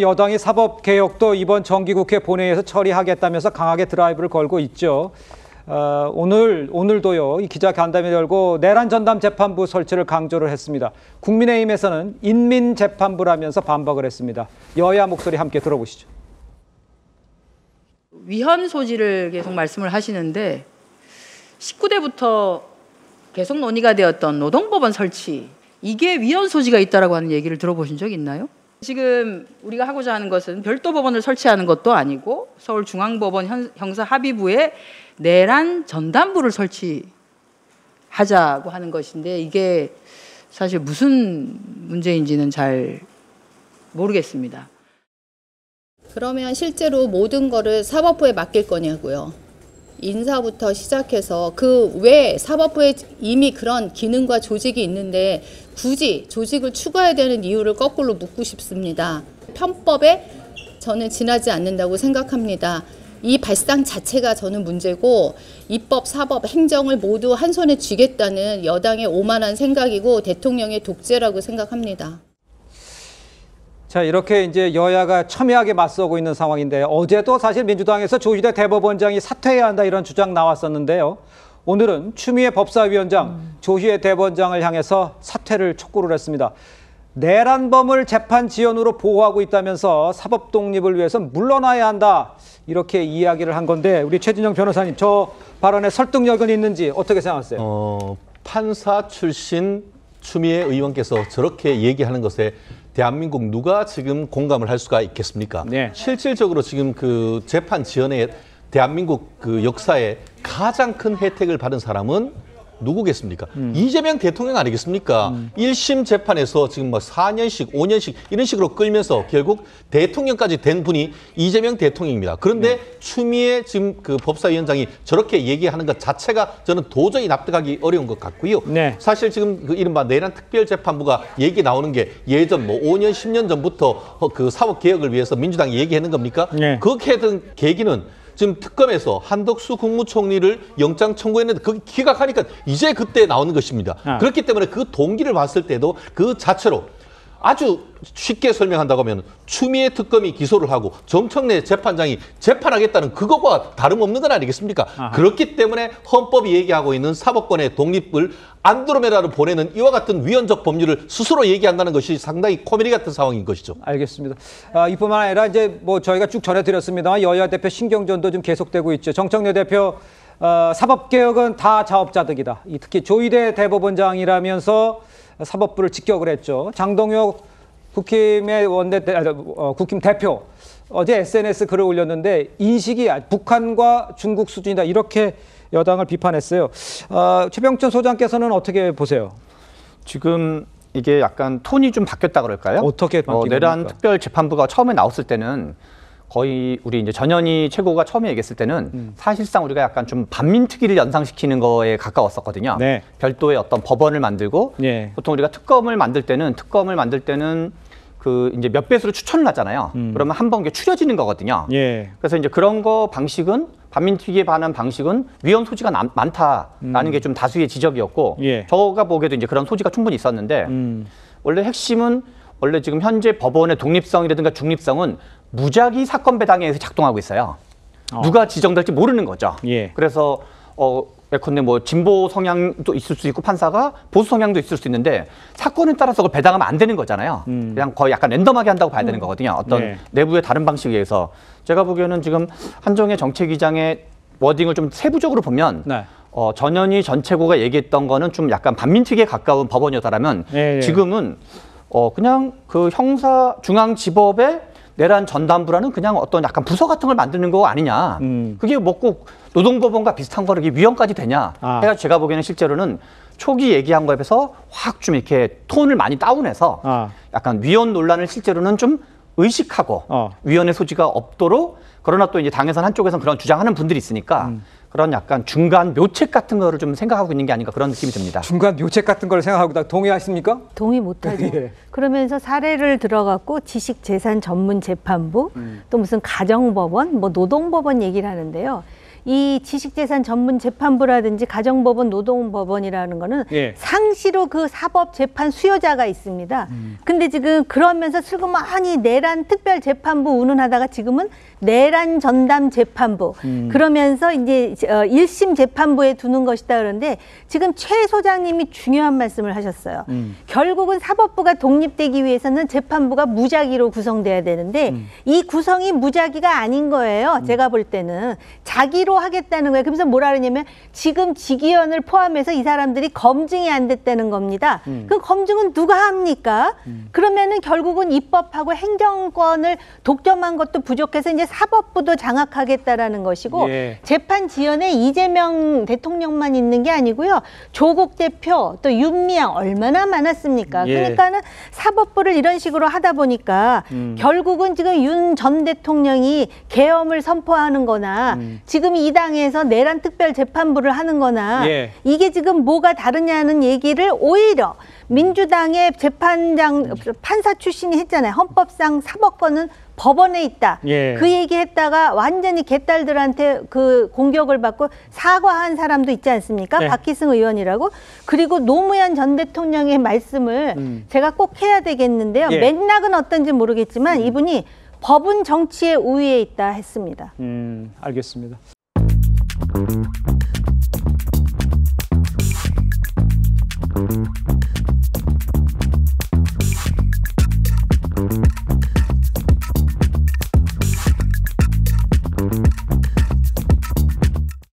여당이 사법개혁도 이번 정기국회 본회의에서 처리하겠다면서 강하게 드라이브를 걸고 있죠. 오늘도요, 이 기자간담회 열고 내란 전담 재판부 설치를 강조를 했습니다. 국민의힘에서는 인민재판부라면서 반박을 했습니다. 여야 목소리 함께 들어보시죠. 위헌 소지를 계속 말씀을 하시는데 19대부터 계속 논의가 되었던 노동법원 설치, 이게 위헌 소지가 있다라고 하는 얘기를 들어보신 적 있나요? 지금 우리가 하고자 하는 것은 별도 법원을 설치하는 것도 아니고 서울중앙법원 형사합의부에 내란 전담부를 설치하자고 하는 것인데, 이게 사실 무슨 문제인지는 잘 모르겠습니다. 그러면 실제로 모든 거를 사법부에 맡길 거냐고요. 인사부터 시작해서 그 외 사법부에 이미 그런 기능과 조직이 있는데 굳이 조직을 추가해야 되는 이유를 거꾸로 묻고 싶습니다. 편법에 저는 지나지 않는다고 생각합니다. 이 발상 자체가 저는 문제고, 입법, 사법, 행정을 모두 한 손에 쥐겠다는 여당의 오만한 생각이고 대통령의 독재라고 생각합니다. 자, 이렇게 이제 여야가 첨예하게 맞서고 있는 상황인데, 어제도 사실 민주당에서 조희대 대법원장이 사퇴해야 한다 이런 주장 나왔었는데요. 오늘은 추미애 법사위원장, 조희대 대법원장을 향해서 사퇴를 촉구를 했습니다. 내란범을 재판 지연으로 보호하고 있다면서 사법 독립을 위해서 물러나야 한다, 이렇게 이야기를 한 건데, 우리 최진영 변호사님, 저 발언에 설득력은 있는지 어떻게 생각하세요? 판사 출신 추미애 의원께서 저렇게 얘기하는 것에 대한민국 누가 지금 공감을 할 수가 있겠습니까? 네. 실질적으로 지금 그 재판 지연에 대한민국 그 역사에 가장 큰 혜택을 받은 사람은 누구겠습니까? 이재명 대통령 아니겠습니까? 1심 재판에서 지금 뭐 4년씩, 5년씩 이런 식으로 끌면서 결국 대통령까지 된 분이 이재명 대통령입니다. 그런데 추미애 지금 그 법사위원장이 저렇게 얘기하는 것 자체가 저는 도저히 납득하기 어려운 것 같고요. 네. 사실 지금 그 이른바 내란 특별재판부가 얘기 나오는 게 예전 뭐 5년, 10년 전부터 그 사법개혁을 위해서 민주당이 얘기하는 겁니까? 네. 그렇게 된 계기는 지금 특검에서 한덕수 국무총리를 영장 청구했는데 그게 기각하니까 이제 그때 나오는 것입니다. 그렇기 때문에 그 동기를 봤을 때도 그 자체로 아주 쉽게 설명한다고 하면 추미애 특검이 기소를 하고 정청래 재판장이 재판하겠다는 그거와 다름없는 건 아니겠습니까? 그렇기 때문에 헌법이 얘기하고 있는 사법권의 독립을 안드로메다로 보내는 이와 같은 위헌적 법률을 스스로 얘기한다는 것이 상당히 코미디 같은 상황인 것이죠. 알겠습니다. 이뿐만 아니라 이제 뭐 저희가 쭉 전해드렸습니다만 여야 대표 신경전도 좀 계속되고 있죠. 정청래 대표, 사법개혁은 다 자업자득이다. 특히 조희대 대법원장이라면서 사법부를 직격을 했죠. 장동혁 국힘의 국힘 대표 어제 SNS 글을 올렸는데, 인식이 북한과 중국 수준이다, 이렇게 여당을 비판했어요. 최병천 소장께서는 어떻게 보세요? 지금 이게 약간 톤이 좀 바뀌었다 그럴까요? 어떻게 바뀌는 내란 겁니까? 특별재판부가 처음에 나왔을 때는 거의 우리 이제 전현희 최고가 처음에 얘기했을 때는 사실상 우리가 약간 좀 반민특위를 연상시키는 거에 가까웠었거든요. 네. 별도의 어떤 법원을 만들고, 네. 보통 우리가 특검을 만들 때는 그 이제 몇 배수로 추천을 하잖아요. 그러면 한 번 추려지는 거거든요. 예. 그래서 이제 그런 거 방식은, 반민특위에 반한 방식은 위헌 소지가 많다라는 게 좀 다수의 지적이었고, 예. 저가 보기에도 이제 그런 소지가 충분히 있었는데, 원래 핵심은 원래 지금 현재 법원의 독립성이라든가 중립성은 무작위 사건 배당에 의해서 작동하고 있어요. 누가 지정될지 모르는 거죠. 예. 그래서 예컨대 뭐 진보 성향도 있을 수 있고 판사가 보수 성향도 있을 수 있는데 사건에 따라서 그걸 배당하면 안 되는 거잖아요. 그냥 거의 약간 랜덤하게 한다고 봐야 되는 거거든요. 어떤 네. 내부의 다른 방식에 의해서. 제가 보기에는 지금 한정혜 정책위장의 워딩을 좀 세부적으로 보면, 네. 전현희 전 최고가 얘기했던 거는 좀 약간 반민특위에 가까운 법원이었다라면, 네. 지금은 그냥 그 형사중앙지법의 내란 전담부라는 그냥 어떤 약간 부서 같은 걸 만드는 거 아니냐. 그게 뭐 꼭 노동법원과 비슷한 거를 위헌까지 되냐. 해가지고 제가 보기에는 실제로는 초기 얘기한 거에 비해서 확 좀 이렇게 톤을 많이 다운해서 약간 위헌 논란을 실제로는 좀 의식하고 위헌의 소지가 없도록, 그러나 또 이제 당에서는 한쪽에서는 그런 주장하는 분들이 있으니까 그런 약간 중간 묘책 같은 거를 좀 생각하고 있는 게 아닌가, 그런 느낌이 듭니다. 중간 묘책 같은 걸 생각하고 동의하십니까? 동의 못하죠. 예. 그러면서 사례를 들어갖고 지식재산 전문 재판부, 또 무슨 가정법원, 뭐 노동법원 얘기를 하는데요. 이 지식재산 전문 재판부라든지 가정법원, 노동법원이라는 거는 예. 상시로 그 사법 재판 수요자가 있습니다. 근데 지금 그러면서 슬그머니 내란 특별 재판부 운운하다가 지금은 내란 전담 재판부 그러면서 이제 1심 재판부에 두는 것이다 그런데 지금 최 소장님이 중요한 말씀을 하셨어요. 결국은 사법부가 독립되기 위해서는 재판부가 무작위로 구성돼야 되는데 이 구성이 무작위가 아닌 거예요. 제가 볼 때는 자기로 하겠다는 거예요. 그래서 뭐라 그러냐면 지금 직위원을 포함해서 이 사람들이 검증이 안 됐다는 겁니다. 그 검증은 누가 합니까? 그러면은 결국은 입법하고 행정권을 독점한 것도 부족해서 이제 사법부도 장악하겠다라는 것이고 예. 재판 지연에 이재명 대통령만 있는 게 아니고요. 조국 대표 또 윤미향 얼마나 많았습니까? 예. 그러니까는 사법부를 이런 식으로 하다 보니까 결국은 지금 윤 전 대통령이 계엄을 선포하는 거나 지금 이 당에서 내란 특별 재판부를 하는 거나 예. 이게 지금 뭐가 다르냐는 얘기를 오히려 민주당의 재판장 판사 출신이 했잖아요. 헌법상 사법권은 법원에 있다. 예. 그 얘기했다가 완전히 개딸들한테 그 공격을 받고 사과한 사람도 있지 않습니까? 네. 박희승 의원이라고. 그리고 노무현 전 대통령의 말씀을 제가 꼭 해야 되겠는데요. 예. 맥락은 어떤지 모르겠지만 이분이 법은 정치의 우위에 있다 했습니다. 알겠습니다.